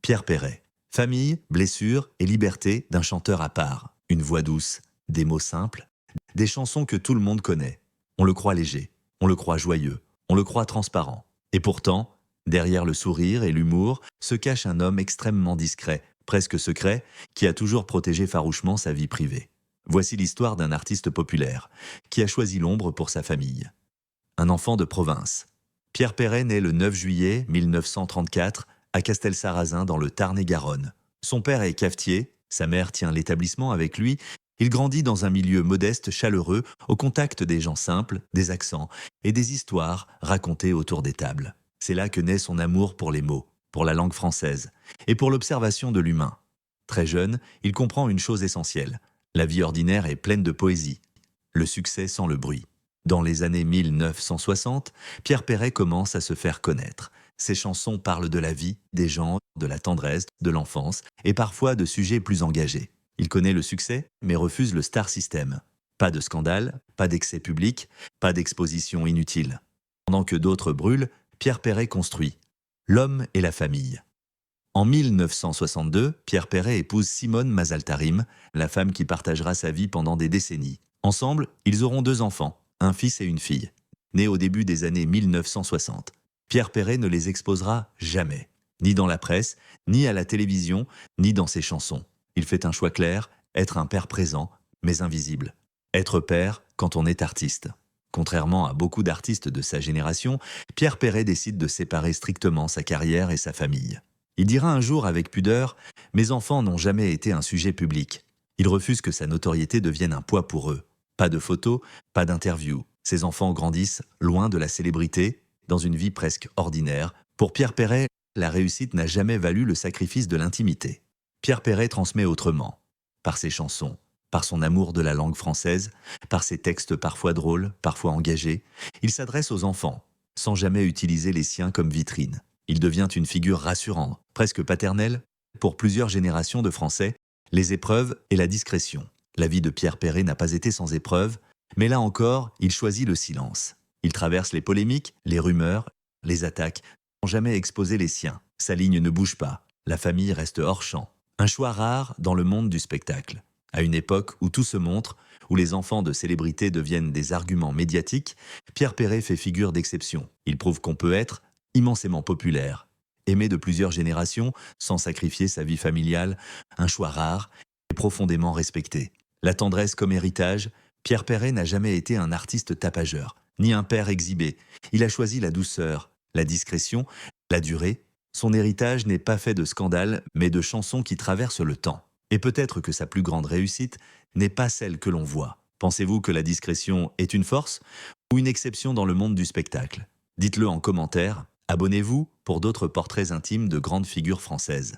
Pierre Perret. Famille, blessure et liberté d'un chanteur à part. Une voix douce, des mots simples, des chansons que tout le monde connaît. On le croit léger, on le croit joyeux, on le croit transparent. Et pourtant, derrière le sourire et l'humour, se cache un homme extrêmement discret, presque secret, qui a toujours protégé farouchement sa vie privée. Voici l'histoire d'un artiste populaire, qui a choisi l'ombre pour sa famille. Un enfant de province. Pierre Perret naît le 9 juillet 1934 à Castelsarrasin dans le Tarn-et-Garonne. Son père est cafetier, sa mère tient l'établissement avec lui. Il grandit dans un milieu modeste, chaleureux, au contact des gens simples, des accents et des histoires racontées autour des tables. C'est là que naît son amour pour les mots, pour la langue française et pour l'observation de l'humain. Très jeune, il comprend une chose essentielle. La vie ordinaire est pleine de poésie. Le succès sans le bruit. Dans les années 1960, Pierre Perret commence à se faire connaître. Ses chansons parlent de la vie, des gens, de la tendresse, de l'enfance et parfois de sujets plus engagés. Il connaît le succès, mais refuse le star system. Pas de scandale, pas d'excès public, pas d'exposition inutile. Pendant que d'autres brûlent, Pierre Perret construit. L'homme et la famille. En 1962, Pierre Perret épouse Simone Mazaltarim, la femme qui partagera sa vie pendant des décennies. Ensemble, ils auront 2 enfants, un fils et une fille, nés au début des années 1960. Pierre Perret ne les exposera jamais, ni dans la presse, ni à la télévision, ni dans ses chansons. Il fait un choix clair, être un père présent, mais invisible. Être père quand on est artiste. Contrairement à beaucoup d'artistes de sa génération, Pierre Perret décide de séparer strictement sa carrière et sa famille. Il dira un jour avec pudeur « Mes enfants n'ont jamais été un sujet public ». Il refuse que sa notoriété devienne un poids pour eux. Pas de photos, pas d'interviews. Ses enfants grandissent loin de la célébrité, dans une vie presque ordinaire. Pour Pierre Perret, la réussite n'a jamais valu le sacrifice de l'intimité. Pierre Perret transmet autrement, par ses chansons, par son amour de la langue française, par ses textes parfois drôles, parfois engagés. Il s'adresse aux enfants, sans jamais utiliser les siens comme vitrine. Il devient une figure rassurante, presque paternelle, pour plusieurs générations de Français, les épreuves et la discrétion. La vie de Pierre Perret n'a pas été sans épreuves, mais là encore, il choisit le silence. Il traverse les polémiques, les rumeurs, les attaques, sans jamais exposer les siens. Sa ligne ne bouge pas, la famille reste hors champ. Un choix rare dans le monde du spectacle. À une époque où tout se montre, où les enfants de célébrités deviennent des arguments médiatiques, Pierre Perret fait figure d'exception. Il prouve qu'on peut être immensément populaire, aimé de plusieurs générations, sans sacrifier sa vie familiale, un choix rare et profondément respecté. La tendresse comme héritage, Pierre Perret n'a jamais été un artiste tapageur, ni un père exhibé. Il a choisi la douceur, la discrétion, la durée. Son héritage n'est pas fait de scandales, mais de chansons qui traversent le temps. Et peut-être que sa plus grande réussite n'est pas celle que l'on voit. Pensez-vous que la discrétion est une force ou une exception dans le monde du spectacle? Dites-le en commentaire. Abonnez-vous pour d'autres portraits intimes de grandes figures françaises.